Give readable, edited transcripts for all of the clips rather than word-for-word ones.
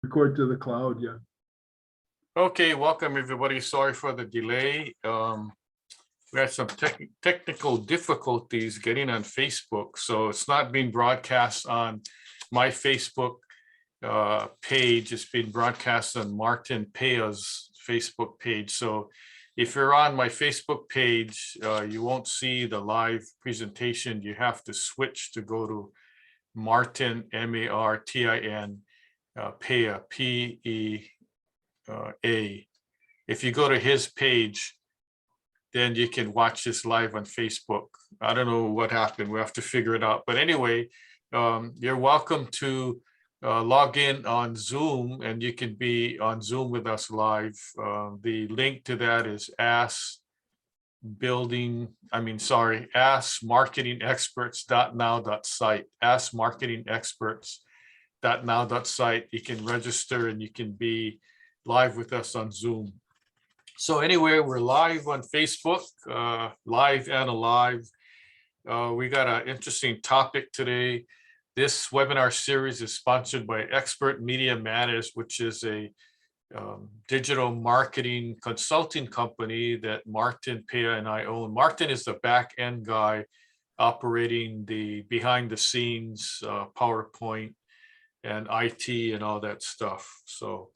Record to the cloud, yeah. Okay, welcome everybody. Sorry for the delay. We had some technical difficulties getting on Facebook, so it's not being broadcast on my Facebook page. It's being broadcast on Martin Pea's Facebook page. So if you're on my Facebook page, you won't see the live presentation. You have to switch to go to Martin, M-A-R-T-I-N, Pea, P-E-A. If you go to his page, then you can watch this live on Facebook. I don't know what happened. We have to figure it out. But anyway, you're welcome to log in on Zoom, and you can be on Zoom with us live. The link to that is askmarketingexperts.now.site, askmarketingexperts.now.site. You can register and you can be live with us on Zoom. So anyway, we're live on Facebook, live and alive. We got an interesting topic today. This webinar series is sponsored by Expert Media Matters, which is a digital marketing consulting company that Martin Pea and I own. Martin is the back end guy operating the behind the scenes PowerPoint and IT and all that stuff. So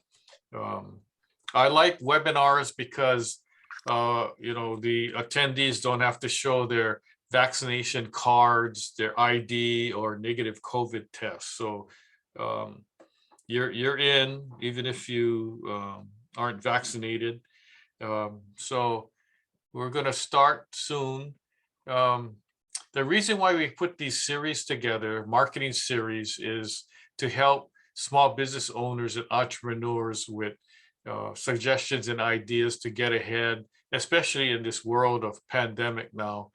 I like webinars because the attendees don't have to show their vaccination cards, their ID, or negative COVID tests. So you're in even if you aren't vaccinated. So we're going to start soon. The reason why we put these series together, marketing series, is to help small business owners and entrepreneurs with suggestions and ideas to get ahead, especially in this world of pandemic now.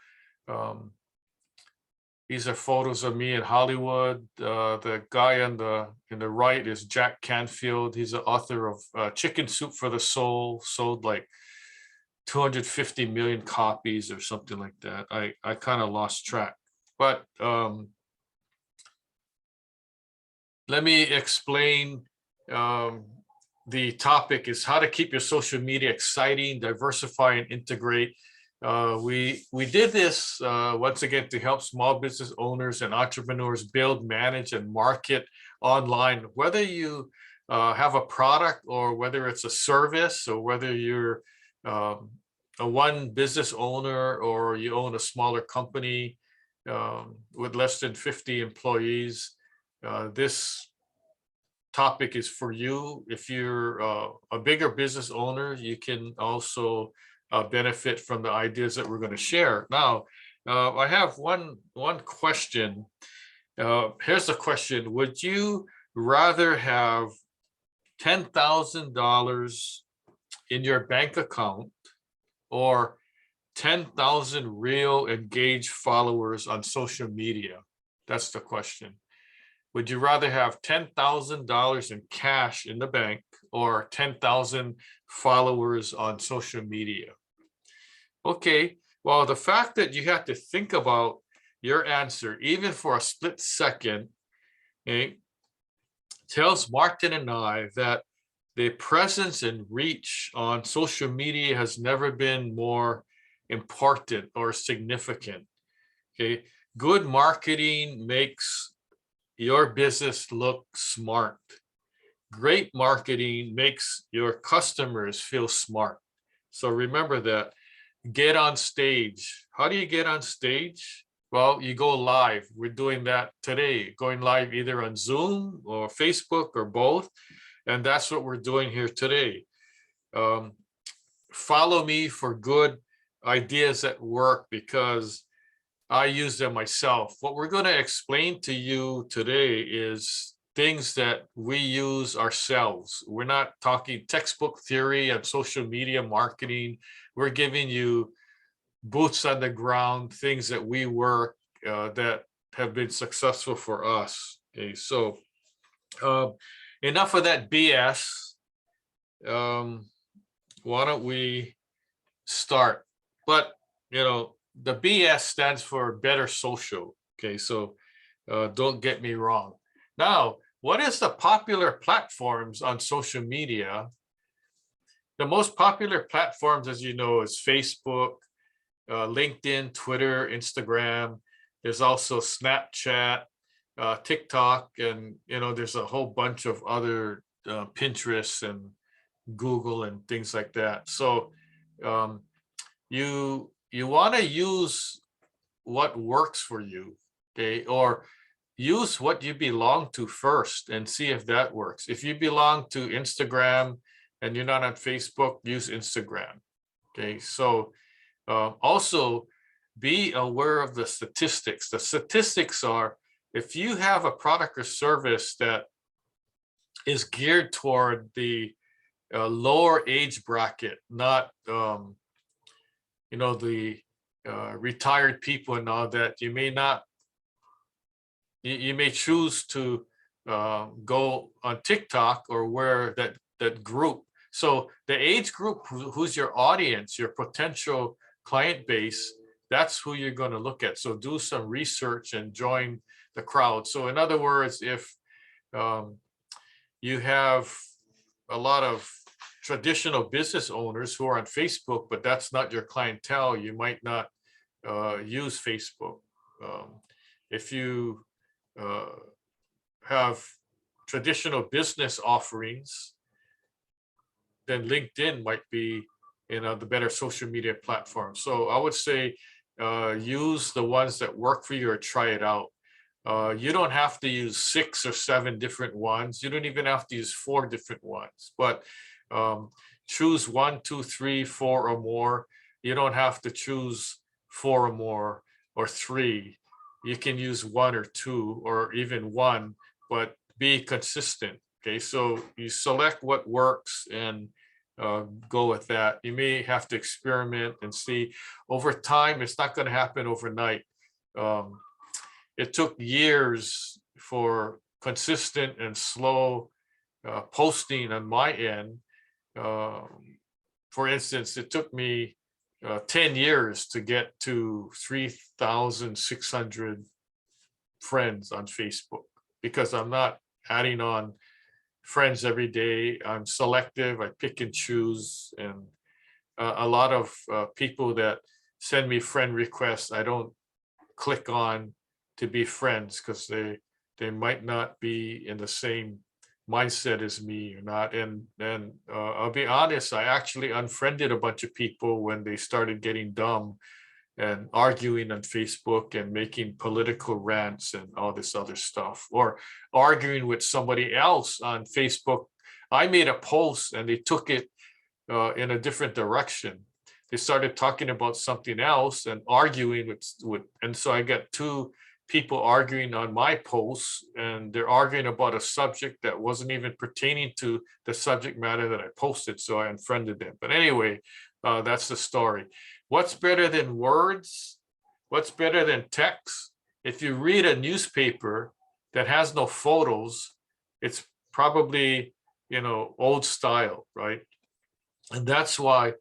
These are photos of me in Hollywood. The guy on the right is Jack Canfield. He's the author of Chicken Soup for the Soul, sold like 250 million copies or something like that. I kind of lost track, but let me explain. The topic is how to keep your social media exciting, diversify, and integrate. We did this once again to help small business owners and entrepreneurs build, manage, and market online. Whether you have a product or whether it's a service, or whether you're a one business owner or you own a smaller company with less than 50 employees, this topic is for you. If you're a bigger business owner, you can also benefit from the ideas that we're going to share. Now, I have one question. Here's the question. Would you rather have $10,000 in your bank account or 10,000 real engaged followers on social media? That's the question. Would you rather have $10,000 in cash in the bank or 10,000 followers on social media? Okay, well, the fact that you have to think about your answer, even for a split second, okay, tells Martin and I that the presence and reach on social media has never been more important or significant. Okay, good marketing makes your business look smart. Great marketing makes your customers feel smart. So remember that. Get on stage. How do you get on stage? Well, you go live. We're doing that today, going live either on Zoom or Facebook or both. And that's what we're doing here today. Follow me for good ideas at work because I use them myself. What we're going to explain to you today is things that we use ourselves. We're not talking textbook theory and social media marketing. We're giving you boots on the ground, things that we work that have been successful for us. Okay, so enough of that BS. Why don't we start? But the BS stands for better social. Okay, so don't get me wrong. Now, what is the popular platforms on social media? The most popular platforms, as you know, is Facebook, LinkedIn, Twitter, Instagram. There's also Snapchat, TikTok, and there's a whole bunch of other Pinterest and Google and things like that. So um, you want to use what works for you, okay? Or use what you belong to first and see if that works. If you belong to Instagram and you're not on Facebook, use Instagram, okay? So also be aware of the statistics. The statistics are, if you have a product or service that is geared toward the lower age bracket, not the retired people and all that, you may choose to go on TikTok or where that group. So the age group, who's your audience, your potential client base, that's who you're going to look at. So do some research and join the crowd. So in other words, if you have a lot of traditional business owners who are on Facebook, but that's not your clientele, you might not use Facebook. If you have traditional business offerings, then LinkedIn might be the better social media platform. So I would say use the ones that work for you or try it out. You don't have to use 6 or 7 different ones. You don't even have to use 4 different ones, but choose 1, 2, 3, 4 or more. You don't have to choose 4 or more or 3. You can use 1 or 2 or even 1, but be consistent. Okay, so you select what works and go with that. You may have to experiment and see over time. It's not going to happen overnight. It took years for consistent and slow posting on my end. For instance, it took me 10 years to get to 3,600 friends on Facebook, because I'm not adding on friends every day. I'm selective. I pick and choose. And a lot of people that send me friend requests, I don't click on to be friends, because they might not be in the same mindset as me or not. And I'll be honest, I actually unfriended a bunch of people when they started getting dumb and arguing on Facebook and making political rants and all this other stuff, or arguing with somebody else on Facebook. I made a post and they took it in a different direction. They started talking about something else and arguing with, and so I got 2 people arguing on my posts, and they're arguing about a subject that wasn't even pertaining to the subject matter that I posted, so I unfriended them. But anyway, that's the story. What's better than words? What's better than text? If you read a newspaper that has no photos, it's probably, old style, right? And that's why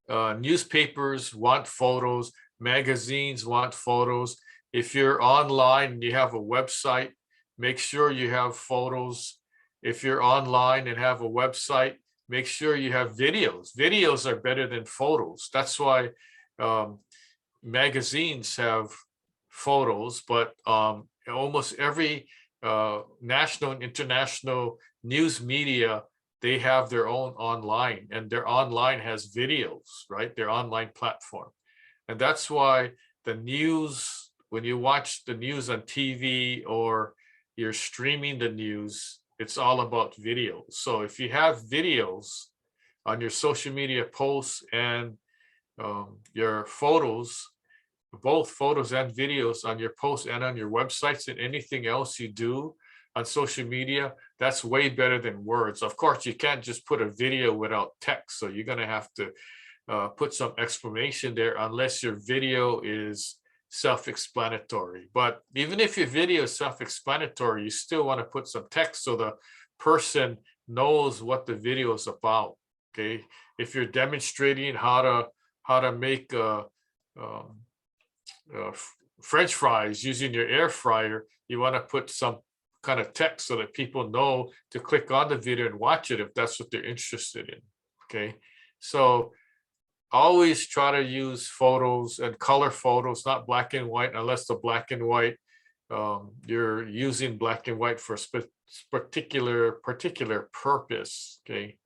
newspapers want photos, magazines want photos. If you're online and you have a website, make sure you have photos. If you're online and have a website, make sure you have videos. Videos are better than photos. That's why magazines have photos, but almost every national and international news media, they have their own online, and their online has videos, right? Their online platform. And that's why the news, when you watch the news on TV or you're streaming the news, it's all about videos. So if you have videos on your social media posts and your photos, both photos and videos on your posts and on your websites and anything else you do on social media, that's way better than words. Of course, you can't just put a video without text. So you're going to have to put some explanation there, unless your video is self-explanatory. But even if your video is self-explanatory, you still want to put some text so the person knows what the video is about. Okay, if you're demonstrating how to make French fries using your air fryer, you want to put some kind of text so that people know to click on the video and watch it if that's what they're interested in. Okay, so always try to use photos and color photos, not black and white, unless the black and white, you're using black and white for a particular purpose. Okay.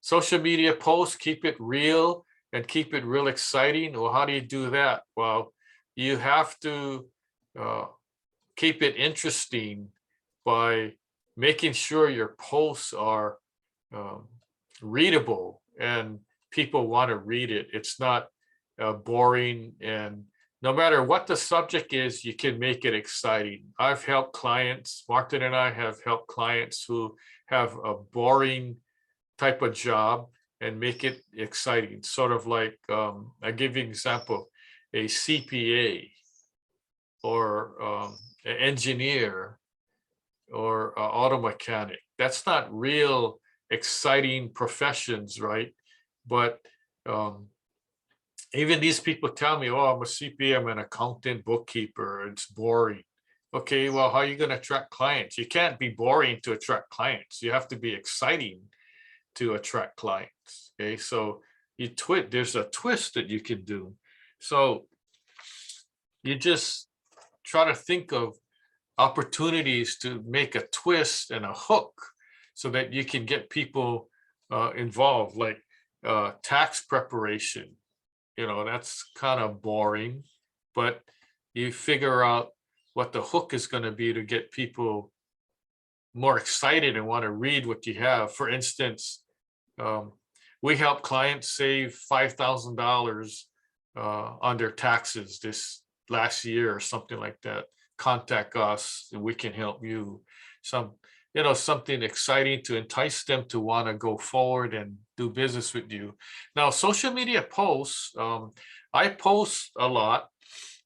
Social media posts, keep it real and keep it real exciting. Well, how do you do that? Well, you have to keep it interesting by making sure your posts are readable and people want to read it. It's not boring, and no matter what the subject is, you can make it exciting. I've helped clients, Martin and I have helped clients who have a boring type of job and make it exciting. Sort of like, I give you an example, a CPA or an engineer or an auto mechanic. That's not real exciting professions, right? But even these people tell me, oh, I'm a CPA, I'm an accountant, bookkeeper, it's boring. Okay, well, how are you going to attract clients? You can't be boring to attract clients. You have to be exciting to attract clients. Okay, so there's a twist that you can do. So you just try to think of opportunities to make a twist and a hook so that you can get people involved, like tax preparation. That's kind of boring, but you figure out what the hook is going to be to get people more excited and want to read what you have. For instance, we help clients save $5,000 on their taxes this last year or something like that. Contact us and we can help you. Something exciting to entice them to want to go forward and do business with you. Now, social media posts, I post a lot,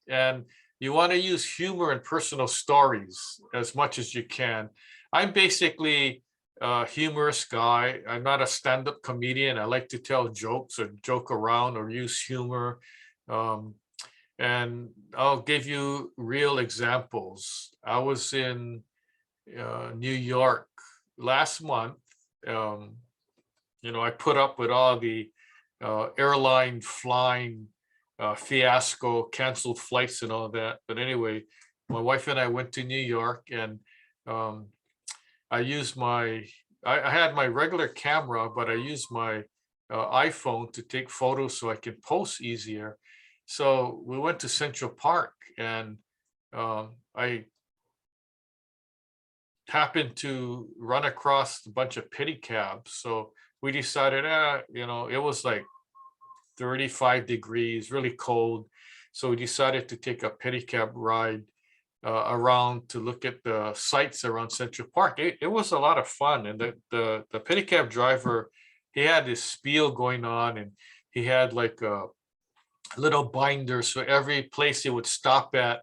and you want to use humor and personal stories as much as you can. I'm basically a humorous guy. I'm not a stand-up comedian. I like to tell jokes or joke around or use humor. And I'll give you real examples. I was in New York last month. I put up with all the airline flying fiasco, canceled flights and all that. But anyway, my wife and I went to New York, and I had my regular camera, but I used my iPhone to take photos so I could post easier. So we went to Central Park, and I happened to run across a bunch of pedicabs. So we decided, it was like 35 degrees, really cold. So we decided to take a pedicab ride around to look at the sights around Central Park. It was a lot of fun. And the pedicab driver, he had this spiel going on, and he had like a little binder. So every place he would stop at,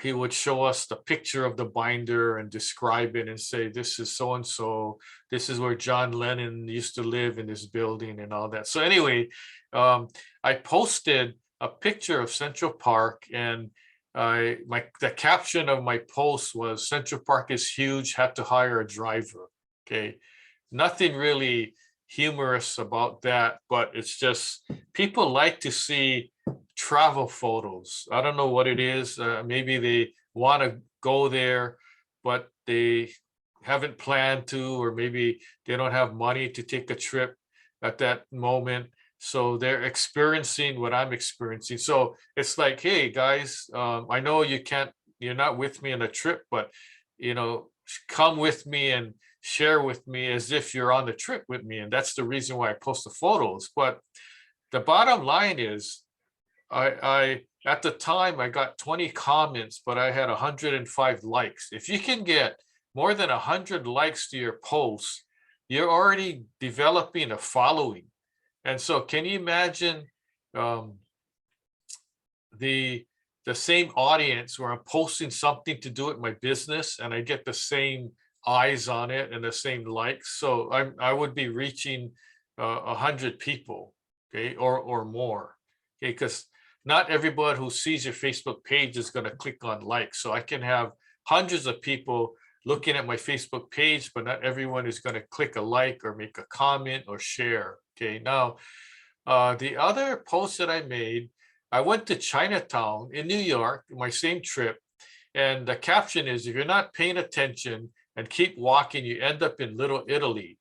he would show us the picture of the binder and describe it and say, this is so and so, this is where John Lennon used to live in this building and all that. So anyway, I posted a picture of Central Park, and the caption of my post was, Central Park is huge, had to hire a driver. Okay, nothing really humorous about that, but it's just people like to see travel photos. I don't know what it is. Maybe they want to go there, but they haven't planned to, or maybe they don't have money to take a trip at that moment. So they're experiencing what I'm experiencing. So it's like, hey guys, I know you're not with me on a trip, but come with me and share with me as if you're on the trip with me. And that's the reason why I post the photos. But the bottom line is, I at the time I got 20 comments, but I had 105 likes. If you can get more than 100 likes to your posts, you're already developing a following. And so can you imagine the same audience where I'm posting something to do with my business and I get the same eyes on it and the same likes? So I would be reaching 100 people, okay, or more, okay, because not everybody who sees your Facebook page is going to click on like. So I can have hundreds of people looking at my Facebook page, but not everyone is going to click a like or make a comment or share. Okay, now the other post that I made, I went to Chinatown in New York, my same trip, and the caption is, if you're not paying attention and keep walking, you end up in Little Italy.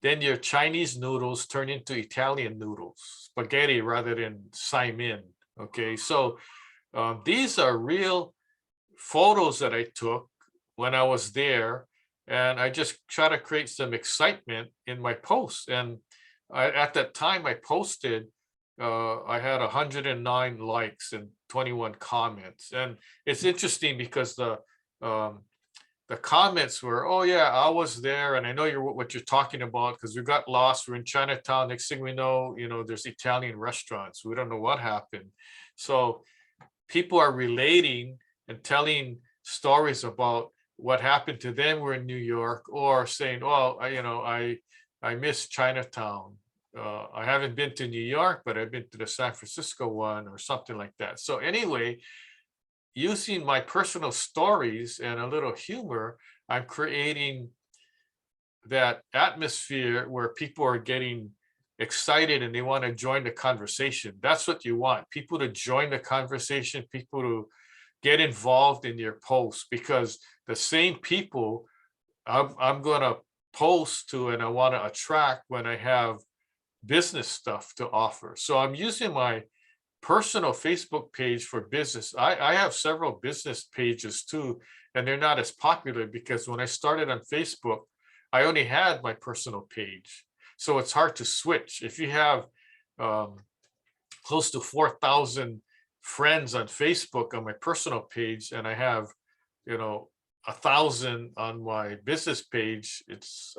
Then your Chinese noodles turn into Italian noodles, spaghetti rather than Saimin. Okay, so these are real photos that I took when I was there, and I just try to create some excitement in my posts. And at that time, I posted, I had 109 likes and 21 comments, and it's interesting because um, the comments were, "Oh yeah, I was there, and I know what you're talking about because we got lost. We're in Chinatown. Next thing we know, there's Italian restaurants. We don't know what happened." So people are relating and telling stories about what happened to them. We're in New York, or saying, "Oh, I miss Chinatown. I haven't been to New York, but I've been to the San Francisco one," or something like that. So anyway, using my personal stories and a little humor, I'm creating that atmosphere where people are getting excited and they want to join the conversation. That's what you want, people to join the conversation, people to get involved in your posts, because the same people I'm going to post to and I want to attract when I have business stuff to offer. So I'm using my personal Facebook page for business. I have several business pages too, and they're not as popular because when I started on Facebook, I only had my personal page. So it's hard to switch. If you have um, close to 4,000 friends on Facebook on my personal page, and I have, 1,000 on my business page,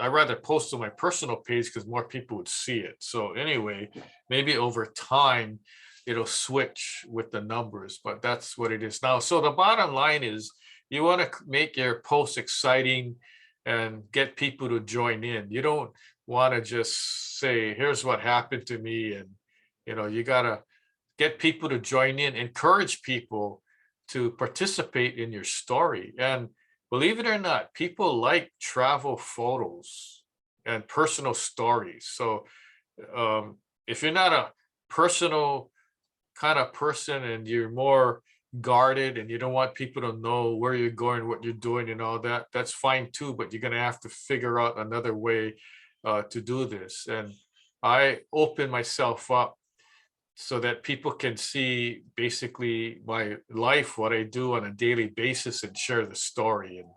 I rather post on my personal page because more people would see it. So anyway, maybe over time it'll switch with the numbers, but that's what it is now. So the bottom line is, you want to make your posts exciting and get people to join in. You don't want to just say, here's what happened to me. And, you got to get people to join in, encourage people to participate in your story. And believe it or not, people like travel photos and personal stories. So if you're not a personal kind of person and you're more guarded and you don't want people to know where you're going, what you're doing and all that, that's fine too, but you're going to have to figure out another way to do this. And I open myself up so that people can see basically my life, what I do on a daily basis, and share the story. And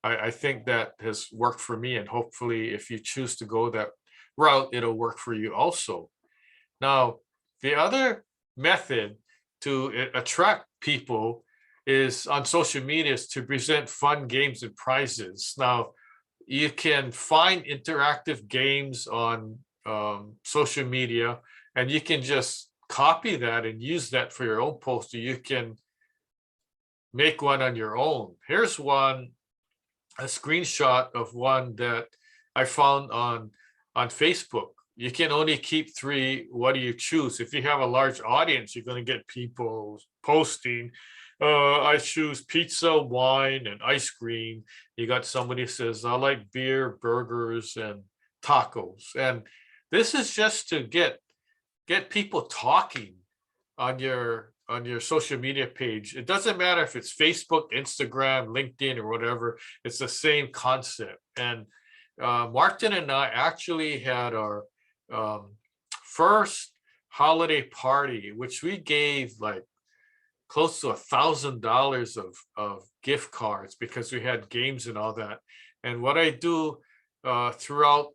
I think that has worked for me. And hopefully, if you choose to go that route, it'll work for you also. Now, the other method to attract people is on social media, is to present fun games and prizes. Now, you can find interactive games on social media, and you can just copy that and use that for your own post, or you can make one on your own. Here's one, a screenshot of one that I found on Facebook. You can only keep 3. What do you choose? If you have a large audience, you're going to get people posting, I choose pizza, wine, and ice cream. You got somebody says, I like beer, burgers, and tacos. And this is just to get people talking on your social media page. It doesn't matter if it's Facebook, Instagram, LinkedIn, or whatever. It's the same concept. And Martin and I actually had our first holiday party, which we gave like close to $1,000 of gift cards because we had games and all that. And what I do throughout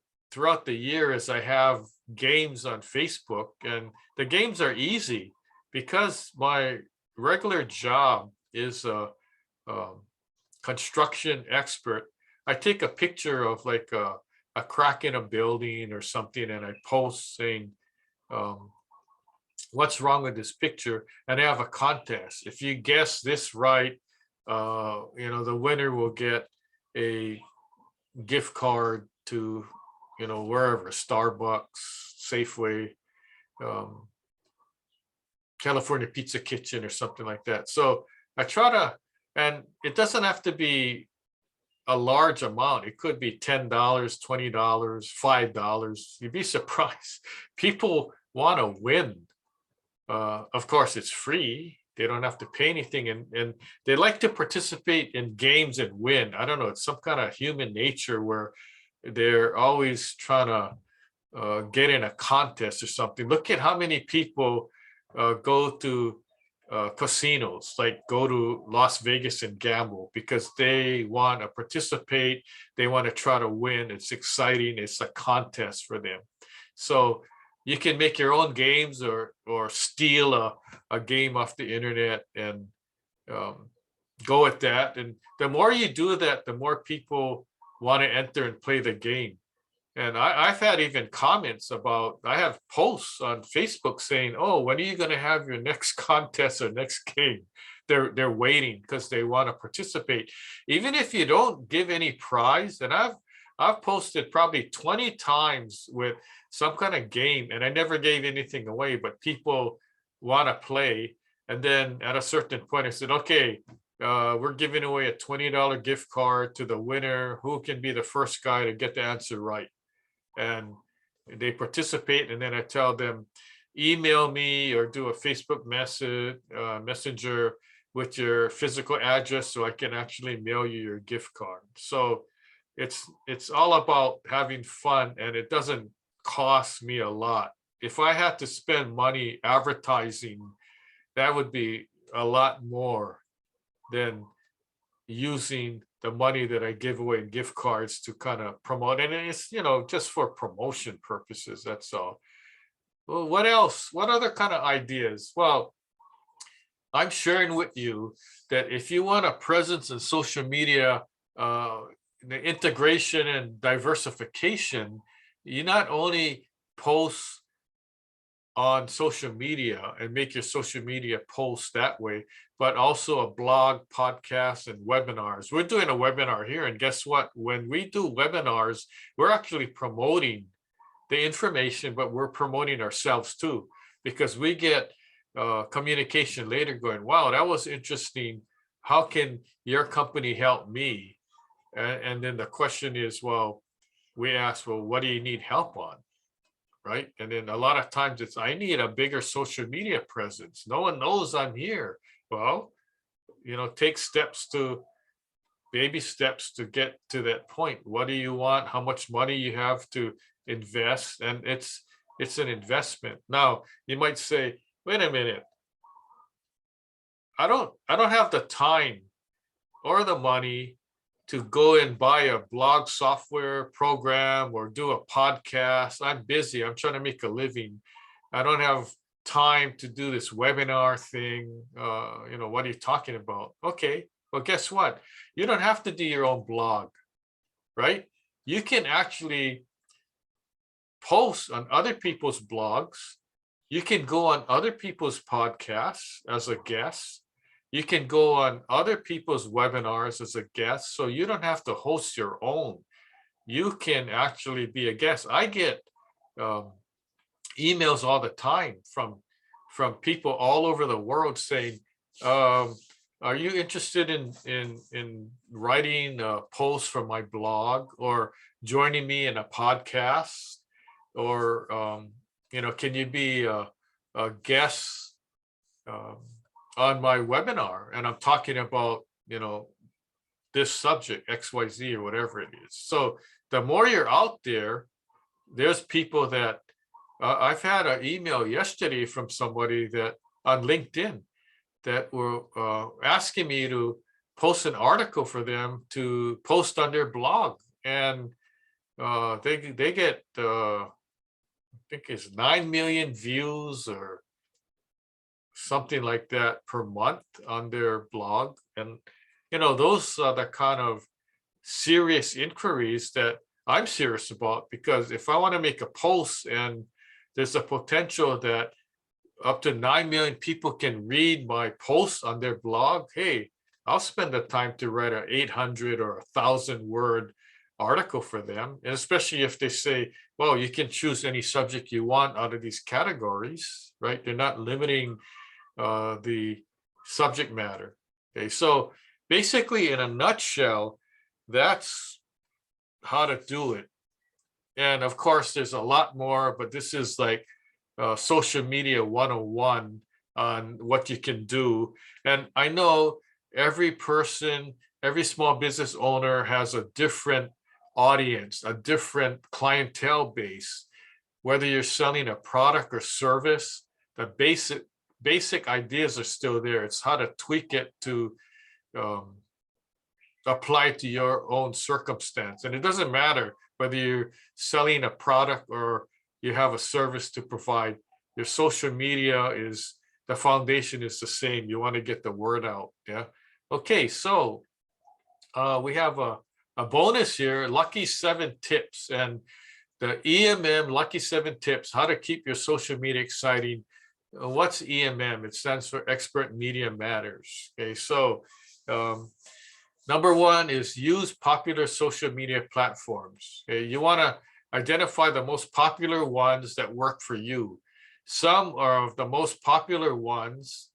the year is I have games on Facebook, and the games are easy because my regular job is a construction expert. I take a picture of like a crack in a building or something, and I post saying, what's wrong with this picture? And I have a contest. If you guess this right, the winner will get a gift card to, wherever, Starbucks, Safeway, um, California Pizza Kitchen or something like that. So I try to, and it doesn't have to be a large amount. It could be $10, $20, $5. You'd be surprised. People want to win. Of course, it's free. They don't have to pay anything, and they like to participate in games and win. I don't know. It's some kind of human nature where they're always trying to get in a contest or something. Look at how many people go to casinos, like go to Las Vegas and gamble because they want to participate. They want to try to win. It's exciting. It's a contest for them. So you can make your own games or steal a game off the internet and go at that. And the more you do that, the more people want to enter and play the game. And I've had even comments about, I have posts on Facebook saying, oh, when are you going to have your next contest or next game? They're waiting because they want to participate. Even if you don't give any prize, and I've posted probably 20 times with some kind of game, and I never gave anything away, but people want to play. And then at a certain point, I said, okay, we're giving away a $20 gift card to the winner. Who can be the first guy to get the answer right? And they participate, and then I tell them, email me or do a Facebook messenger with your physical address so I can actually mail you your gift card. So it's all about having fun, and it doesn't cost me a lot. If I had to spend money advertising, that would be a lot more than using the money that I give away in gift cards to kind of promote. And it's, just for promotion purposes, that's all. Well, what else? What other kind of ideas? Well, I'm sharing with you that if you want a presence in social media, the integration and diversification, you not only post on social media and make your social media posts that way, but also a blog, podcast, and webinars. We're doing a webinar here, and guess what? When we do webinars, we're actually promoting the information, but we're promoting ourselves too, because we get communication later going, wow, that was interesting. How can your company help me? And then the question is, well, we ask, well, what do you need help on? Right? And then a lot of times it's, I need a bigger social media presence. No one knows I'm here. Well, take baby steps to get to that point. What do you want? How much money you have to invest? And it's an investment. Now, you might say, wait a minute. I don't have the time or the money to go and buy a blog software program or do a podcast. I'm busy. I'm trying to make a living. I don't have time to do this webinar thing. What are you talking about? Okay, well, guess what? You don't have to do your own blog, right? You can actually post on other people's blogs. You can go on other people's podcasts as a guest. You can go on other people's webinars as a guest, so you don't have to host your own. You can actually be a guest. I get emails all the time from people all over the world saying, are you interested in writing a post for my blog or joining me in a podcast? Or, can you be a guest on my webinar? And I'm talking about, this subject, XYZ or whatever it is. So the more you're out there, there's people that I've had an email yesterday from somebody that on LinkedIn that were asking me to post an article for them to post on their blog. And they get, I think it's 9 million views or something like that per month on their blog. And, those are the kind of serious inquiries that I'm serious about, because if I want to make a post and there's a potential that up to 9 million people can read my posts on their blog, hey, I'll spend the time to write an 800 or 1,000 word article for them. And especially if they say, well, you can choose any subject you want out of these categories, right? They're not limiting the subject matter. Okay, so basically, in a nutshell, that's how to do it. And of course, there's a lot more, but this is like social media 101 on what you can do. And I know every person, every small business owner has a different audience, a different clientele base. Whether you're selling a product or service, the basic ideas are still there. It's how to tweak it to um, apply to your own circumstance. And it doesn't matter whether you're selling a product or you have a service to provide. Your social media is the foundation is the same. You want to get the word out. Yeah. Okay. So we have a bonus here, Lucky 7 Tips. And the EMM Lucky 7 Tips, how to keep your social media exciting. What's EMM? It stands for Expert Media Matters. Okay. So number one is use popular social media platforms. Okay, you want to identify the most popular ones that work for you. Some of the most popular ones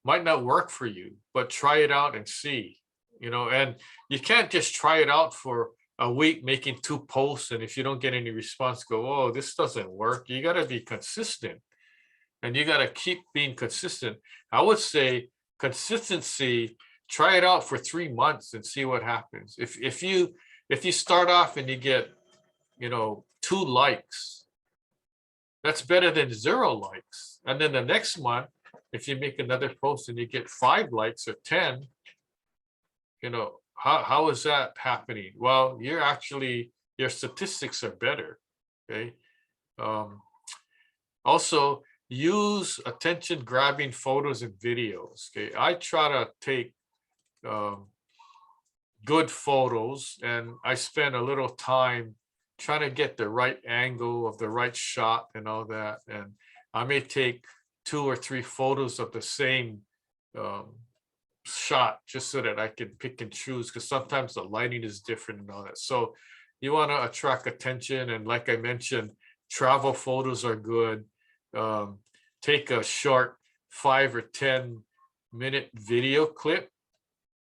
might not work for you, but try it out and see. And you can't just try it out for a week making 2 posts, and if you don't get any response, go, oh, this doesn't work. You got to be consistent, and you got to keep being consistent. I would say consistency. Try it out for 3 months and see what happens. If you start off and you get 2 likes, that's better than 0 likes. And then the next month, if you make another post and you get 5 likes or 10, how is that happening? Well, your statistics are better. Okay. Also, use attention grabbing photos and videos. Okay, I try to take good photos, and I spend a little time trying to get the right angle of the right shot and all that. And I may take 2 or 3 photos of the same shot just so that I can pick and choose, because sometimes the lighting is different and all that. So you want to attract attention, and like I mentioned, travel photos are good. Take a short 5 or 10 minute video clip,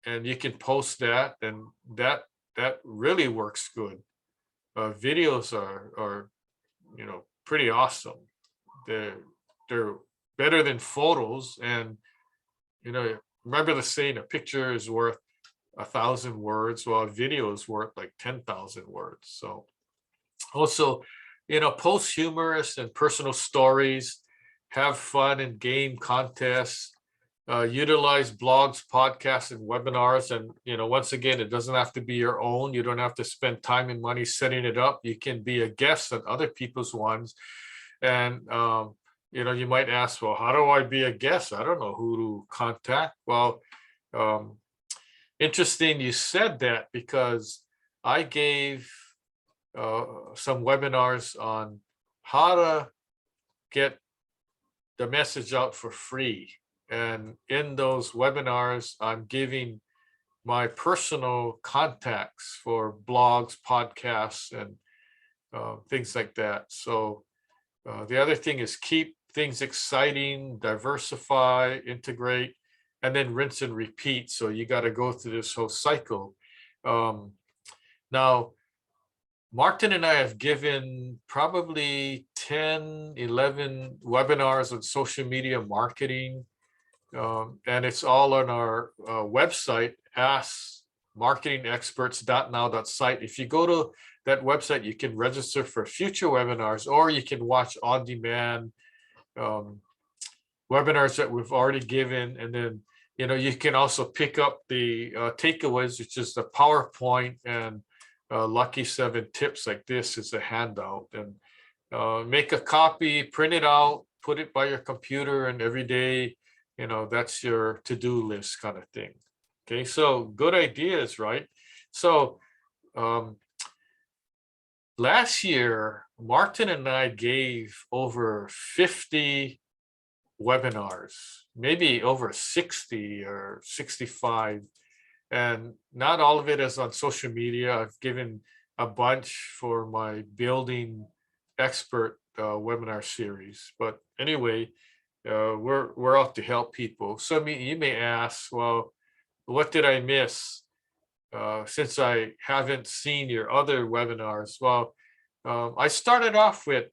and you can post that, and that really works good. Videos are pretty awesome. They're better than photos, and remember the saying, a picture is worth 1,000 words, while a video is worth like 10,000 words. So also, post humorous and personal stories, have fun and game contests. Utilize blogs, podcasts, and webinars. And, once again, it doesn't have to be your own. You don't have to spend time and money setting it up. You can be a guest on other people's ones. And, you might ask, well, how do I be a guest? I don't know who to contact. Well, interesting you said that, because I gave some webinars on how to get the message out for free. And in those webinars, I'm giving my personal contacts for blogs, podcasts, and things like that. So the other thing is keep things exciting, diversify, integrate, and then rinse and repeat. So you got to go through this whole cycle. Now, Martin and I have given probably 10, 11 webinars on social media marketing. And it's all on our website, askmarketingexperts.now.site. If you go to that website, you can register for future webinars, or you can watch on-demand webinars that we've already given. And then, you can also pick up the takeaways, which is the PowerPoint, and Lucky 7 Tips like this is a handout. And make a copy, print it out, put it by your computer, and every day, that's your to-do list kind of thing. Okay, so good ideas, right? So last year, Martin and I gave over 50 webinars, maybe over 60 or 65. And not all of it is on social media. I've given a bunch for my Building Expert webinar series. But anyway, we're out to help people. So you may ask, well, what did I miss since I haven't seen your other webinars? Well, I started off with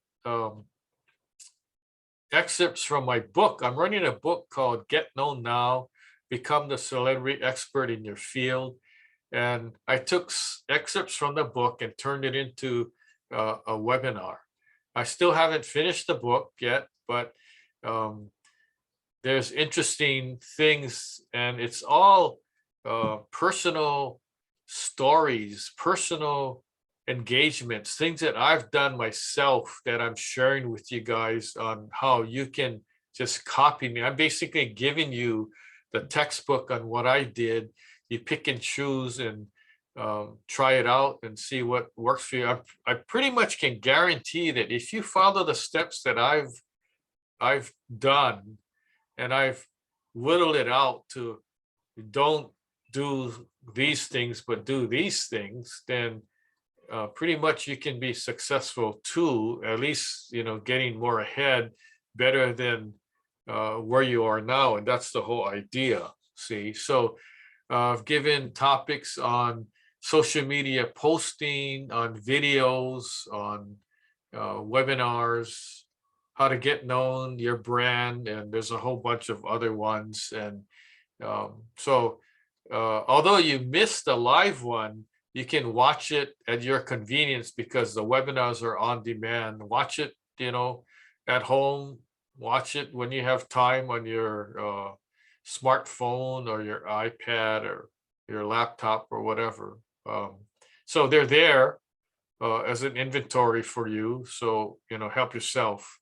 excerpts from my book. I'm running a book called Get Known Now, Become the Celebrity Expert in Your Field. And I took excerpts from the book and turned it into a webinar. I still haven't finished the book yet, but there's interesting things, and it's all personal stories, personal engagements, things that I've done myself that I'm sharing with you guys on how you can just copy me. I'm basically giving you the textbook on what I did. You pick and choose and try it out and see what works for you. I pretty much can guarantee that if you follow the steps that I've done, and I've whittled it out to don't do these things, but do these things, then pretty much you can be successful too, at least, getting more ahead, better than where you are now. And that's the whole idea, see? So I've given topics on social media posting, on videos, on webinars, how to get known, your brand, and there's a whole bunch of other ones. And so although you missed the live one, you can watch it at your convenience because the webinars are on demand. Watch it, at home. Watch it when you have time on your smartphone or your iPad or your laptop or whatever. So they're there as an inventory for you. So, help yourself.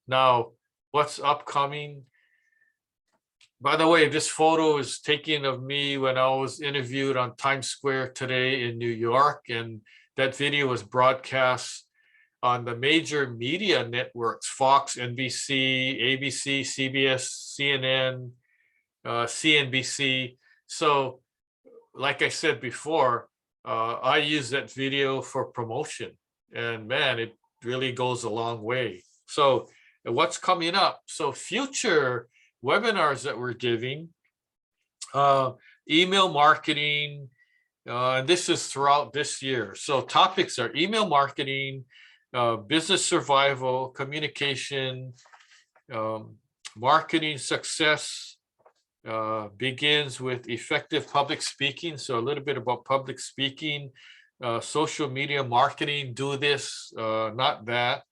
Now, what's upcoming? By the way, this photo is taken of me when I was interviewed on Times Square today in New York, and that video was broadcast on the major media networks: Fox, NBC, ABC, CBS, CNN, CNBC. So, like I said before, I use that video for promotion, and man, it really goes a long way. So, what's coming up? So, future webinars that we're giving, email marketing, and this is throughout this year. So topics are email marketing, business survival, communication, marketing success, begins with effective public speaking. So a little bit about public speaking, social media marketing, do this, not that.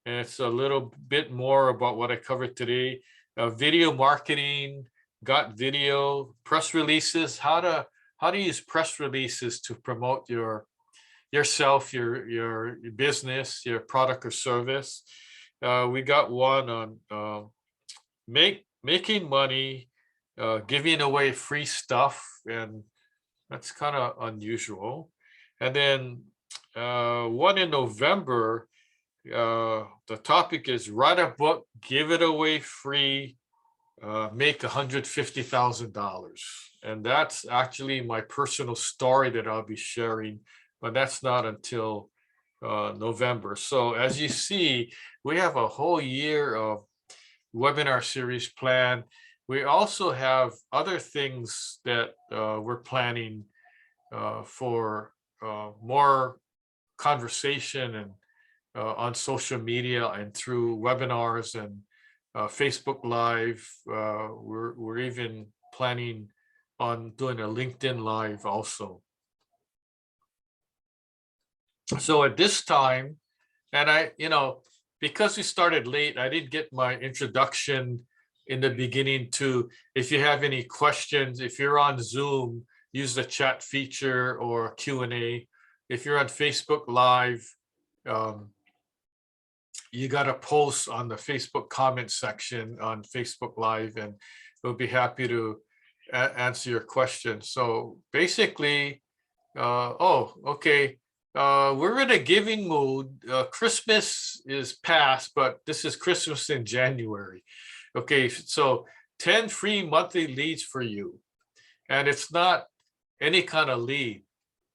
And it's a little bit more about what I covered today. Video marketing, got video, press releases, how to use press releases to promote yourself, your business, your product or service. We got one on making money, giving away free stuff, and that's kind of unusual. And then one in November, the topic is write a book, give it away free, make $150,000. And that's actually my personal story that I'll be sharing, but that's not until November. So as you see, we have a whole year of webinar series planned. We also have other things that we're planning for more conversation and on social media and through webinars and Facebook Live. We're even planning on doing a LinkedIn Live also. So at this time, and because we started late, I didn't get my introduction in the beginning to, if you have any questions, if you're on Zoom, use the chat feature or Q&A. If you're on Facebook Live, you got to post on the Facebook comment section on Facebook Live, and we'll be happy to answer your question. So basically, okay. We're in a giving mood. Christmas is past, but this is Christmas in January. Okay, so 10 free monthly leads for you. And it's not any kind of lead.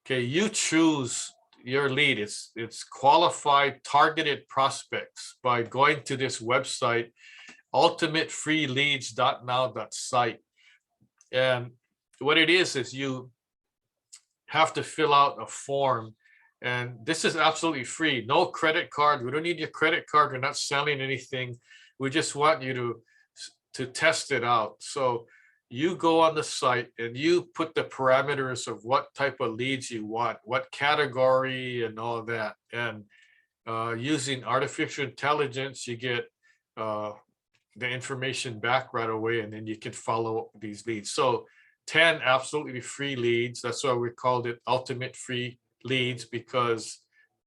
Okay, you choose your lead. It's qualified targeted prospects by going to this website ultimatefreeleads.now.site. And what it is you have to fill out a form. And this is absolutely free. No credit card. We don't need your credit card. We're not selling anything. We just want you to test it out. So you go on the site and you put the parameters of what type of leads you want, what category and all of that. And using artificial intelligence, you get the information back right away, and then you can follow these leads. So 10 absolutely free leads. That's why we called it Ultimate Free Leads, because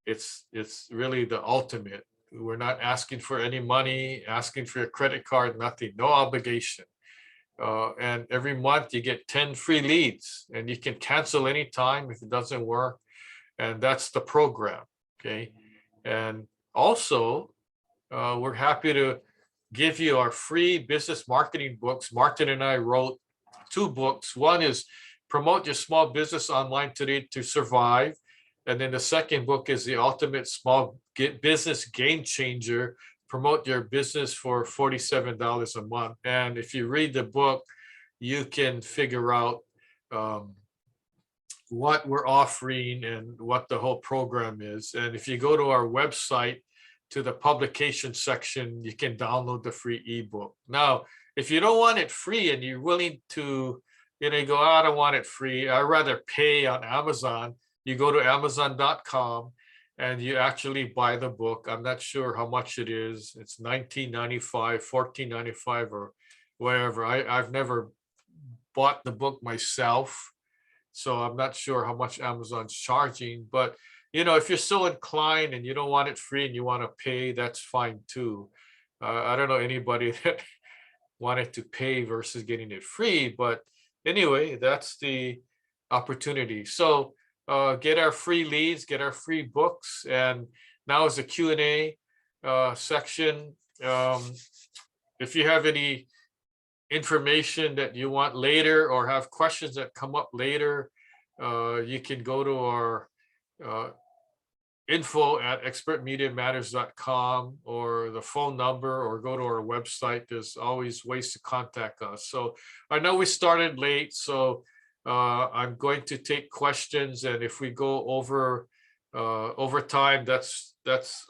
it's really the ultimate. We're not asking for any money, asking for a credit card, nothing, no obligation. And every month you get 10 free leads, and you can cancel anytime if it doesn't work. And that's the program. Okay. And also, we're happy to give you our free business marketing books. Martin and I wrote 2 books. One is Promote Your Small Business Online Today to Survive. And then the second book is The Ultimate Small Business Game Changer, Promote Your Business for $47 a month. And if you read the book, you can figure out what we're offering and what the whole program is. And if you go to our website, to the publication section, you can download the free ebook. Now, if you don't want it free and you're willing to, you go, I don't want it free, I'd rather pay on Amazon, you go to Amazon.com and you actually buy the book. I'm not sure how much it is. It's $19.95, $14.95, or whatever. I've never bought the book myself, so I'm not sure how much Amazon's charging. But if you're so inclined and you don't want it free and you want to pay, that's fine too. I don't know anybody that wanted to pay versus getting it free, but anyway, that's the opportunity. So get our free leads, get our free books. And now is the Q&A section. If you have any information that you want later or have questions that come up later, you can go to our info@expertmediamatters.com or the phone number, or go to our website. There's always ways to contact us. So I know we started late, so I'm going to take questions, and if we go over time, that's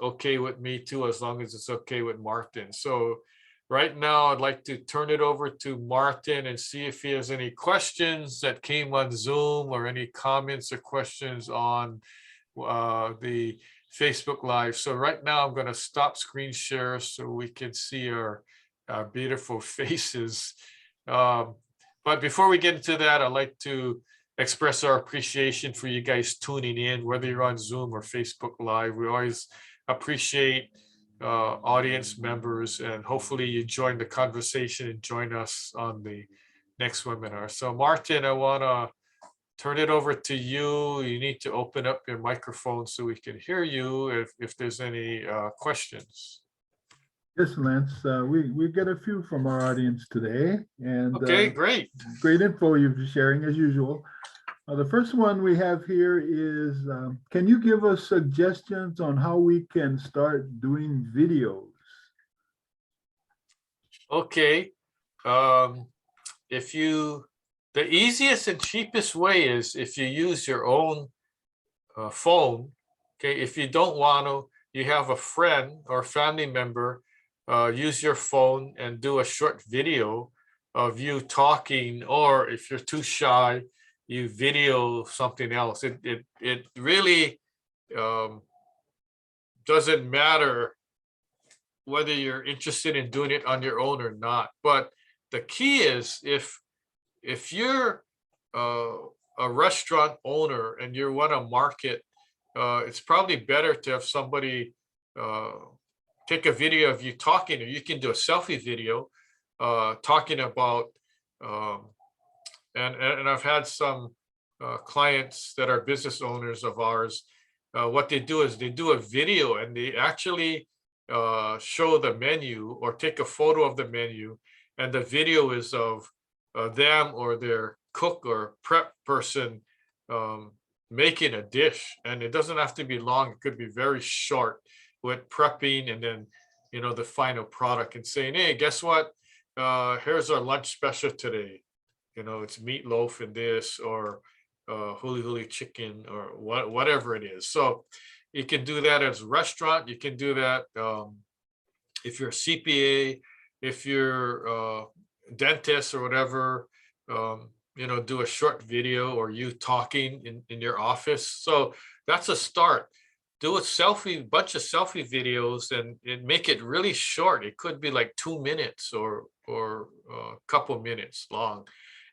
okay with me too, as long as it's okay with Martin. So right now I'd like to turn it over to Martin and see if he has any questions that came on Zoom, or any comments or questions on the Facebook Live. So right now I'm going to stop screen share so we can see our beautiful faces. But before we get into that, I'd like to express our appreciation for you guys tuning in, whether you're on Zoom or Facebook Live. We always appreciate audience members, and hopefully you join the conversation and join us on the next webinar. So Martin, I want to turn it over to you. You need to open up your microphone so we can hear you if there's any questions. Yes, Lance, we get a few from our audience today, and okay, great info you're sharing as usual. The first one we have here is, can you give us suggestions on how we can start doing videos? Okay, the easiest and cheapest way is if you use your own phone. Okay, if you don't want to, you have a friend or family member, use your phone and do a short video of you talking, or if you're too shy, you video something else. It really doesn't matter whether you're interested in doing it on your own or not. But the key is, if you're a restaurant owner and you want to market, it's probably better to have somebody take a video of you talking, or you can do a selfie video talking about, and I've had some clients that are business owners of ours. What they do is they do a video and they actually show the menu or take a photo of the menu, and the video is of them or their cook or prep person making a dish. And it doesn't have to be long, it could be very short, with prepping and then the final product and saying, hey, guess what? Here's our lunch special today. It's meatloaf and this, or huli huli chicken, or whatever it is. So you can do that as a restaurant. You can do that if you're a CPA, if you're a dentist or whatever. Do a short video or you talking in your office. So that's a start. Do a bunch of selfie videos and make it really short. It could be like 2 minutes or a couple minutes long,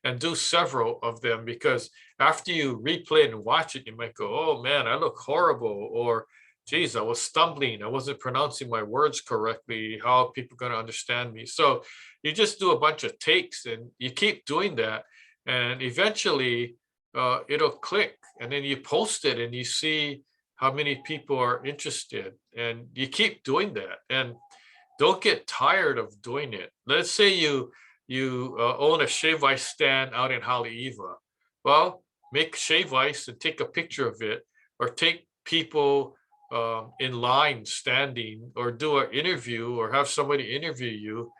and do several of them, because after you replay and watch it, you might go, oh man, I look horrible, or geez, I was stumbling, I wasn't pronouncing my words correctly. How are people going to understand me? So you just do a bunch of takes and you keep doing that, and eventually it'll click, and then you post it and you see how many people are interested, and you keep doing that, and don't get tired of doing it. Let's say you own a shave ice stand out in Haleiwa. Well, make shave ice and take a picture of it, or take people in line standing, or do an interview, or have somebody interview you,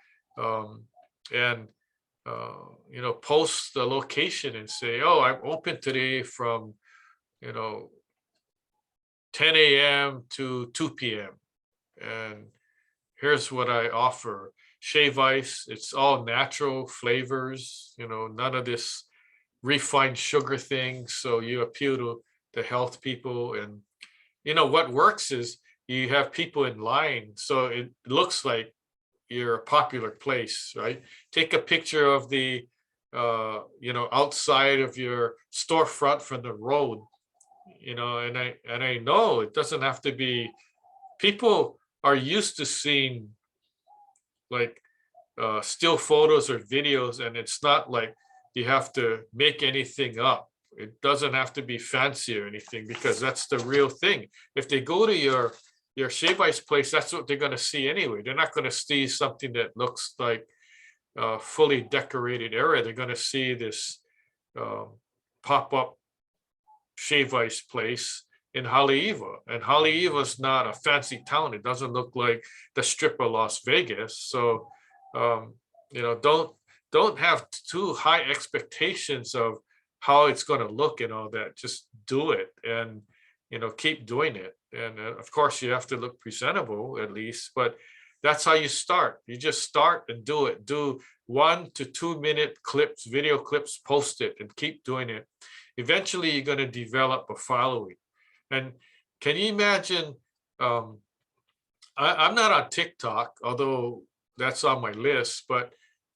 and post the location and say, oh, I'm open today from 10 a.m. to 2 p.m. and here's what I offer. Shave ice, it's all natural flavors, none of this refined sugar thing. So you appeal to the health people. And what works is you have people in line, so it looks like you're a popular place, right? Take a picture of the outside of your storefront from the road, and I know it doesn't have to be. People are used to seeing like still photos or videos, and it's not like you have to make anything up. It doesn't have to be fancy or anything, because that's the real thing. If they go to your shave ice place, that's what they're going to see anyway. They're not going to see something that looks like a fully decorated area. They're going to see this pop-up shave ice place in Haleiwa, and Haleiwa is not a fancy town. It doesn't look like the Strip of Las Vegas. So don't have too high expectations of how it's going to look and all that. Just do it, and keep doing it. And of course you have to look presentable at least, but that's how you start. You just start and do it. Do 1 to 2 minute clips, video clips, post it, and keep doing it. Eventually you're going to develop a following. And can you imagine, I'm not on TikTok, although that's on my list, but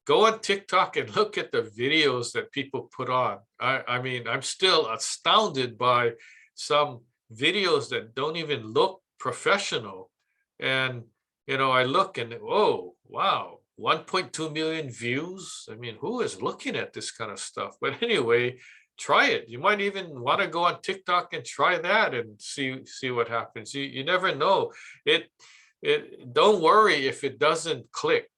go on TikTok and look at the videos that people put on. I mean, I'm still astounded by some videos that don't even look professional. And, I look and, oh, wow, 1.2 million views. I mean, who is looking at this kind of stuff? But anyway, try it. You might even want to go on TikTok and try that and see what happens. You never know. Don't worry if it doesn't click.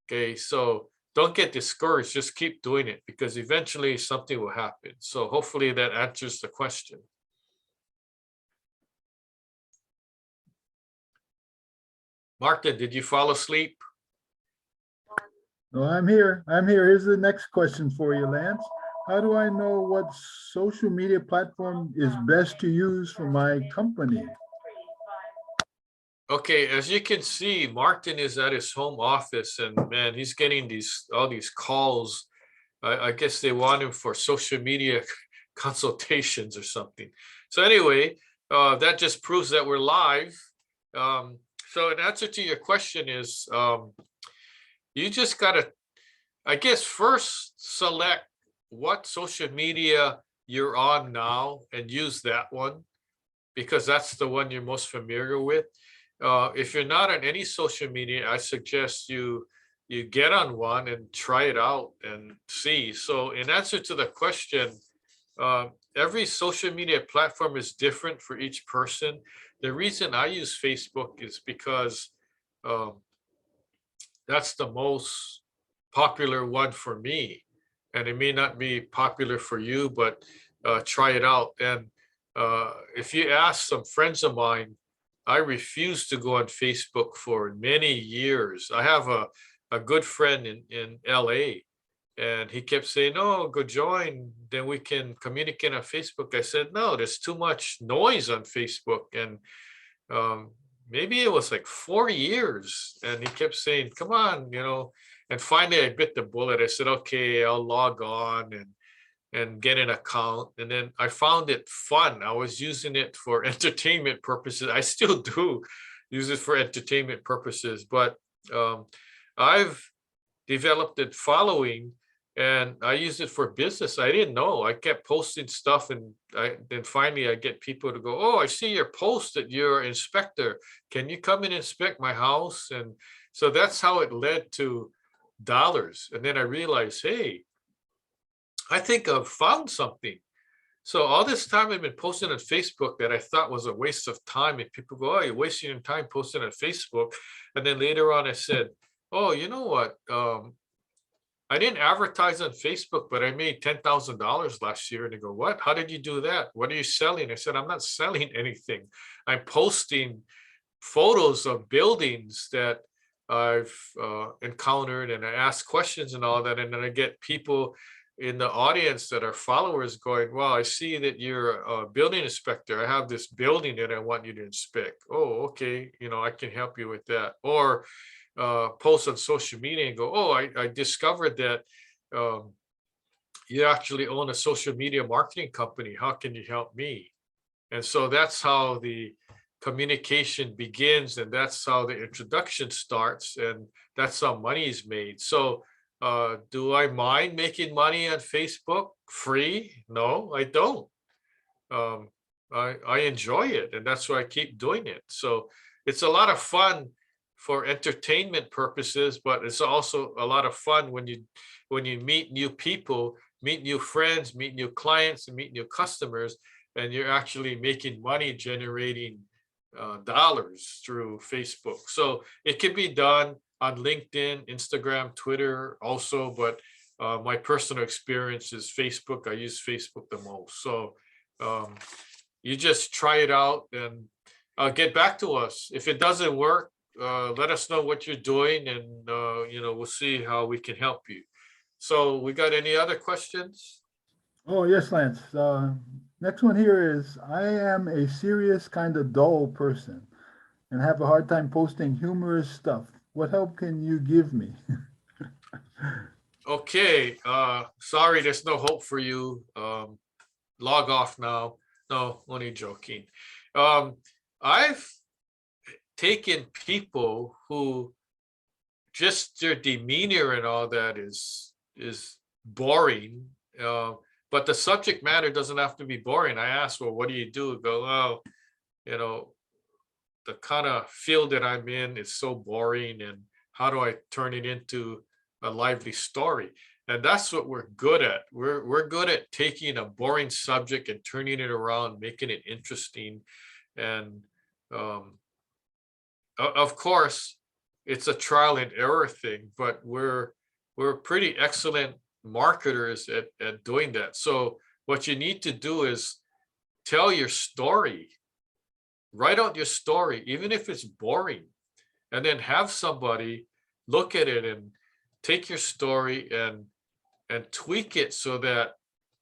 Okay, so don't get discouraged. Just keep doing it, because eventually something will happen. So hopefully that answers the question. Martin, did you fall asleep? No, I'm here. Here's the next question for you, Lance. How do I know what social media platform is best to use for my company? Okay, as you can see, Martin is at his home office, and man, he's getting all these calls. I guess they want him for social media consultations or something. So anyway, that just proves that we're live. So in answer to your question is, you just gotta, I guess, first select what social media you're on now and use that one, because that's the one you're most familiar with. If you're not on any social media, I suggest you get on one and try it out and see. So in answer to the question, every social media platform is different for each person. The reason I use Facebook is because that's the most popular one for me. And it may not be popular for you, but try it out. And if you ask some friends of mine, I refused to go on Facebook for many years. I have a good friend in LA, and he kept saying, "Oh, go join, then we can communicate on Facebook." I said, "No, there's too much noise on Facebook." And maybe it was like 4 years, and he kept saying, "Come on, you know." And finally, I bit the bullet. I said, "Okay, I'll log on and get an account." And then I found it fun. I was using it for entertainment purposes. I still do use it for entertainment purposes, but I've developed a following, and I use it for business. I didn't know. I kept posting stuff, and then finally I get people to go, "Oh, I see your post that you're an inspector. Can you come and inspect my house?" And so that's how it led to dollars. And then I realized, hey, I think I've found something. So all this time I've been posting on Facebook that I thought was a waste of time, and people go, "Oh, you're wasting your time posting on Facebook." And then later on I said, "Oh, you know what? I didn't advertise on Facebook, but I made $10,000 last year." And they go, "What? How did you do that? What are you selling?" I said, "I'm not selling anything. I'm posting photos of buildings that I've encountered, and I ask questions and all that. And then I get people in the audience that are followers going, 'Well, I see that you're a building inspector. I have this building that I want you to inspect.' Oh, okay. You know, I can help you with that." Or post on social media and go, "Oh, I discovered that you actually own a social media marketing company. How can you help me?" And so that's how the communication begins, and that's how the introduction starts, and that's how money is made. So do I mind making money on Facebook free? No, I don't. um, I enjoy it, and that's why I keep doing it. So it's a lot of fun for entertainment purposes, but it's also a lot of fun when you meet new people, meet new friends, meet new clients, and meet new customers, and you're actually making money generating dollars through Facebook. So it can be done on LinkedIn, Instagram, Twitter also, but my personal experience is Facebook. I use Facebook the most. So um, you just try it out and get back to us. If it doesn't work, let us know what you're doing, and you know, we'll see how we can help you. So we got any other questions? Oh, yes, Lance. Next one here is, I am a serious kind of dull person and have a hard time posting humorous stuff. What help can you give me? Okay, sorry, there's no hope for you. Log off now. No, only joking. I've taken people who just their demeanor and all that is boring, but the subject matter doesn't have to be boring. I ask, "Well, what do you do?" Go, "Oh, you know, the kind of field that I'm in is so boring, and how do I turn it into a lively story?" And that's what we're good at. We're good at taking a boring subject and turning it around, making it interesting. And um, of course, it's a trial and error thing, but we're pretty excellent marketers at doing that. So what you need to do is tell your story, write out your story, even if it's boring, and then have somebody look at it and take your story and tweak it so that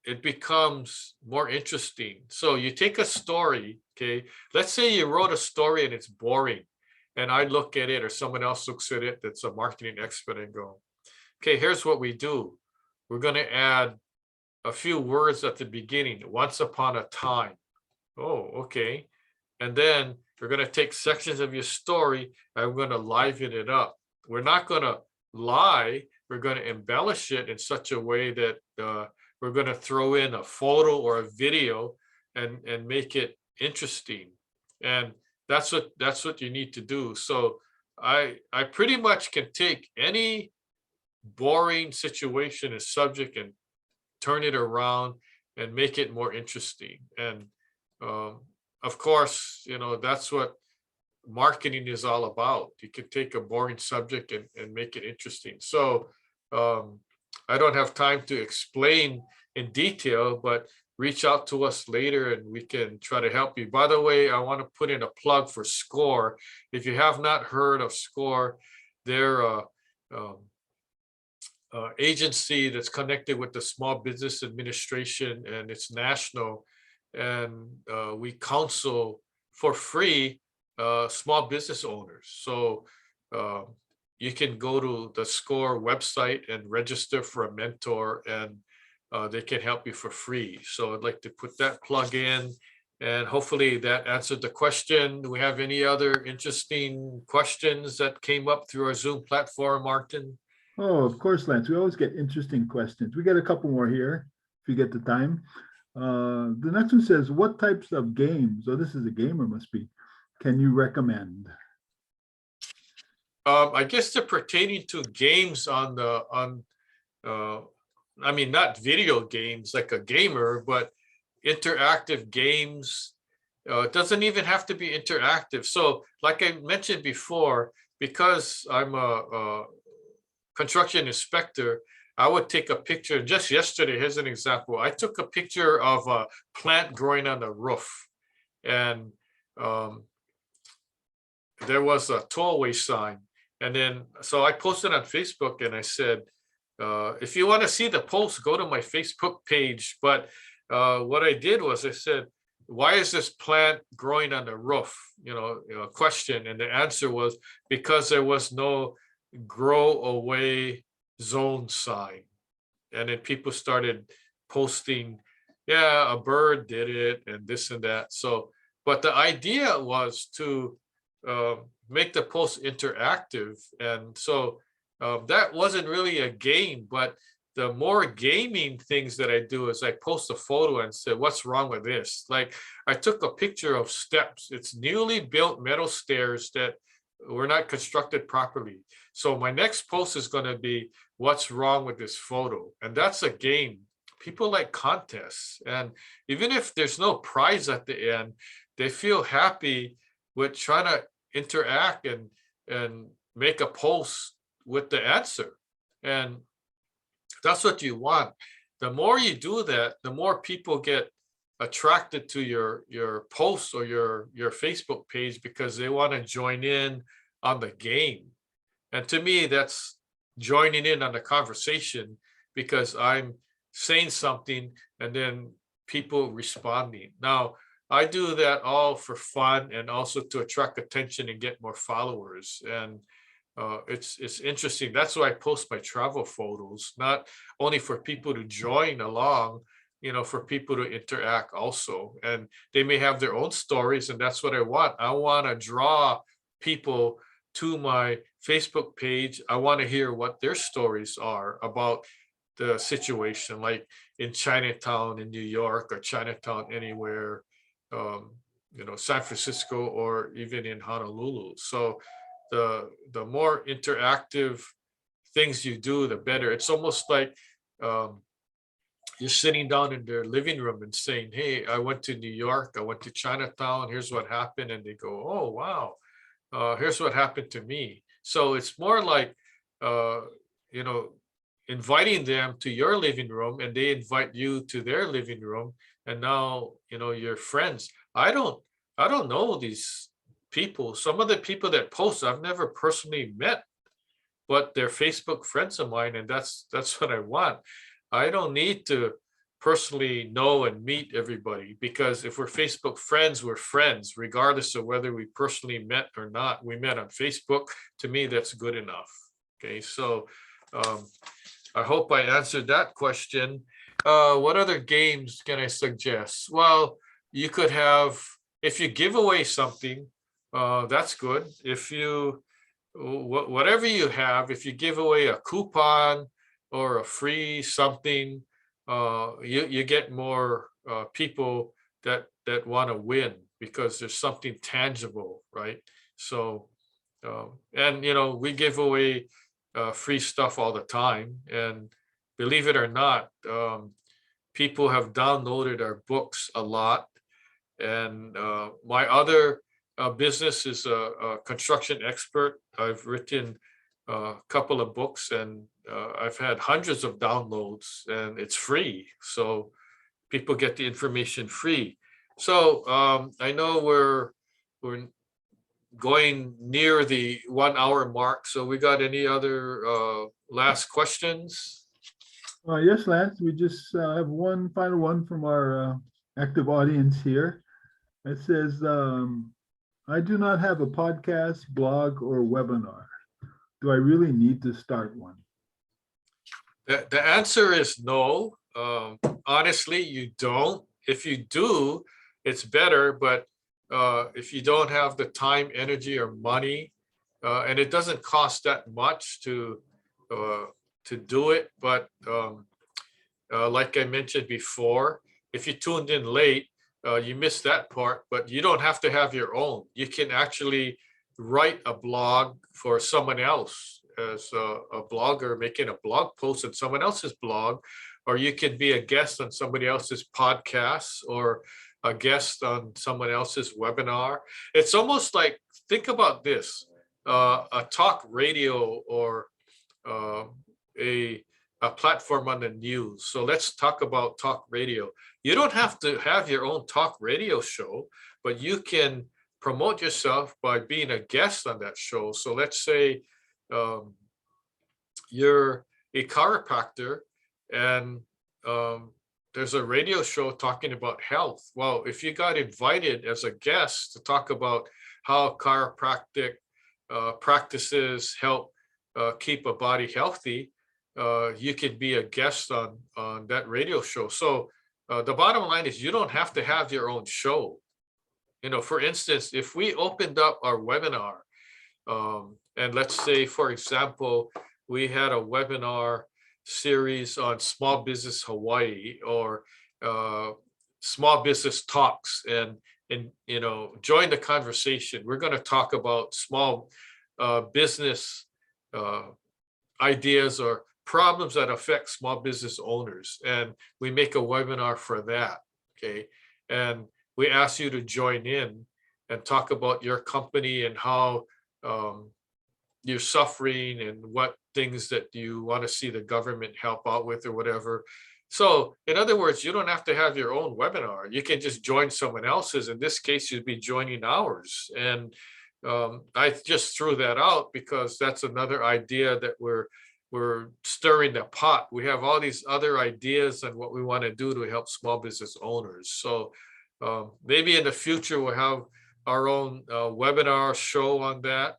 it becomes more interesting. So you take a story, okay? Let's say you wrote a story and it's boring, and I look at it, or someone else looks at it that's a marketing expert, and go, "Okay, here's what we do. We're going to add a few words at the beginning. Once upon a time." Oh, okay. And then we're going to take sections of your story and we're going to liven it up. We're not going to lie. We're going to embellish it in such a way that we're going to throw in a photo or a video and make it interesting. And that's what you need to do. So I pretty much can take any boring situation and subject and turn it around and make it more interesting. And of course, you know, that's what marketing is all about. You can take a boring subject and make it interesting. So I don't have time to explain in detail, but reach out to us later and we can try to help you. By the way, I want to put in a plug for SCORE. If you have not heard of SCORE, they're agency that's connected with the Small Business Administration, and it's national. And we counsel for free small business owners. So you can go to the SCORE website and register for a mentor, and they can help you for free. So I'd like to put that plug in, and hopefully that answered the question. Do we have any other interesting questions that came up through our Zoom platform, Martin? Oh, of course, Lance. We always get interesting questions. We get a couple more here if you get the time. The next one says, what types of games, oh, this is a gamer must be, can you recommend? I guess they're pertaining to games on I mean, not video games like a gamer, but interactive games. It doesn't even have to be interactive. So like I mentioned before, because I'm a construction inspector, I would take a picture. Just yesterday, here's an example. I took a picture of a plant growing on the roof, and there was a tollway sign. And then, so I posted on Facebook and I said, if you want to see the post, go to my Facebook page. But what I did was I said, why is this plant growing on the roof? Question. And the answer was because there was no grow away zone sign. And then people started posting, yeah, a bird did it and this and that. So, but the idea was to make the post interactive. And so that wasn't really a game, but the more gaming things that I do is I post a photo and say, what's wrong with this? Like I took a picture of steps. It's newly built metal stairs that were not constructed properly. So my next post is going to be what's wrong with this photo. And that's a game. People like contests. And even if there's no prize at the end, they feel happy with trying to interact and make a post with the answer. And that's what you want. The more you do that, the more people get attracted to your post or your Facebook page because they want to join in on the game. And to me, that's joining in on the conversation because I'm saying something and then people responding. Now, I do that all for fun and also to attract attention and get more followers. And it's interesting. That's why I post my travel photos, not only for people to join along, for people to interact also. And they may have their own stories, and that's what I want. I want to draw people to my Facebook page. I want to hear what their stories are about the situation, like in Chinatown in New York or Chinatown anywhere, San Francisco or even in Honolulu. So the more interactive things you do, the better. It's almost like you're sitting down in their living room and saying, hey, I went to New York, I went to Chinatown, here's what happened. And they go, oh, wow, here's what happened to me. So it's more like, inviting them to your living room and they invite you to their living room. And now, you're friends. I don't know these people. Some of the people that post, I've never personally met, but they're Facebook friends of mine. And that's what I want. I don't need to personally know and meet everybody, because if we're Facebook friends, we're friends, regardless of whether we personally met or not. We met on Facebook. To me, that's good enough. Okay, so I hope I answered that question. What other games can I suggest? Well, you could have, if you give away something, that's good. If you, whatever you have, if you give away a coupon or a free something, you get more people that want to win because there's something tangible, right? So, and we give away free stuff all the time, and believe it or not, people have downloaded our books a lot. And my other business is a construction expert. I've written a couple of books, and I've had hundreds of downloads, and it's free. So people get the information free. So I know we're going near the 1 hour mark. So we got any other last questions? Yes, Lance, we just have one final one from our active audience here. It says, I do not have a podcast, blog, or webinar. Do I really need to start one? The answer is no. Honestly, you don't. If you do, it's better. But if you don't have the time, energy, or money, and it doesn't cost that much to do it. But like I mentioned before, if you tuned in late, you missed that part. But you don't have to have your own. You can actually write a blog for someone else as a blogger, making a blog post on someone else's blog, or you could be a guest on somebody else's podcast or a guest on someone else's webinar. It's almost like, think about this, a talk radio or a platform on the news. So let's talk about talk radio. You don't have to have your own talk radio show, but you can promote yourself by being a guest on that show. So let's say you're a chiropractor and there's a radio show talking about health. Well, if you got invited as a guest to talk about how chiropractic practices help keep a body healthy, you could be a guest on that radio show. So the bottom line is you don't have to have your own show. You know, for instance, if we opened up our webinar, and let's say, for example, we had a webinar series on Small Business Hawaii or Small Business Talks, and you know, join the conversation. We're going to talk about small business ideas or problems that affect small business owners, and we make a webinar for that. Okay, and we ask you to join in and talk about your company and how you're suffering and what things that you want to see the government help out with or whatever. So in other words, you don't have to have your own webinar. You can just join someone else's. In this case, you'd be joining ours. And I just threw that out because that's another idea that we're stirring the pot. We have all these other ideas on what we want to do to help small business owners. So maybe in the future, we'll have our own webinar show on that.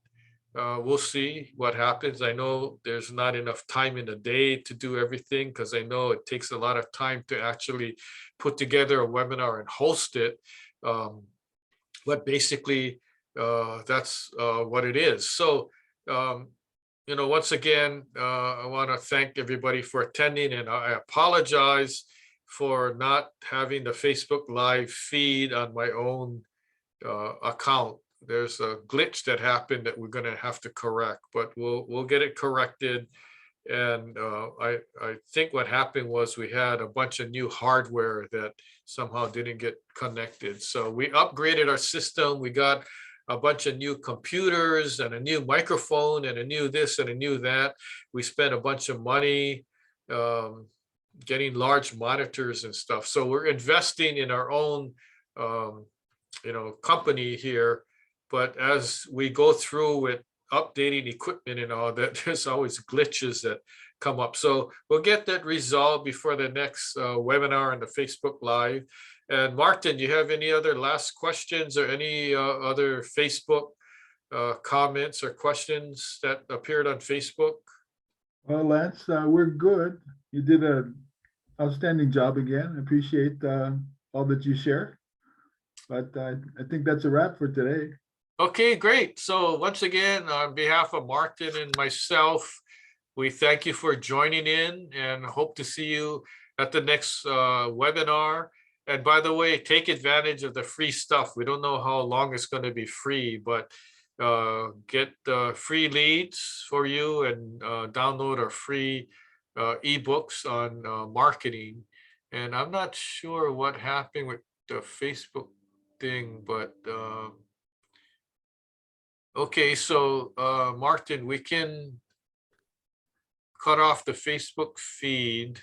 We'll see what happens. I know there's not enough time in the day to do everything because I know it takes a lot of time to actually put together a webinar and host it. But basically, that's what it is. So, you know, once again, I want to thank everybody for attending, and I apologize for not having the Facebook Live feed on my own account. There's a glitch that happened that we're going to have to correct, but we'll get it corrected. And I think what happened was we had a bunch of new hardware that somehow didn't get connected. So we upgraded our system. We got a bunch of new computers and a new microphone and a new this and a new that. We spent a bunch of money getting large monitors and stuff. So we're investing in our own you know, company here. But as we go through with updating equipment and all that, there's always glitches that come up. So we'll get that resolved before the next webinar on the Facebook Live. And Martin, you have any other last questions or any other Facebook comments or questions that appeared on Facebook? Well, Lance, we're good. You did an outstanding job again. I appreciate all that you share. But I think that's a wrap for today. Okay, great. So once again, on behalf of Martin and myself, we thank you for joining in and hope to see you at the next webinar. And by the way, take advantage of the free stuff. We don't know how long it's going to be free, but get free leads for you and download our free ebooks on marketing. And I'm not sure what happened with the Facebook thing, but okay, so Martin, we can cut off the Facebook feed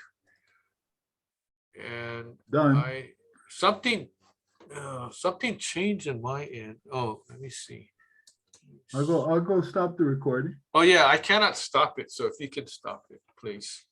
And Done. something changed in my end. Oh, let me see. I'll go stop the recording. Oh, yeah, I cannot stop it. So if you can stop it, please.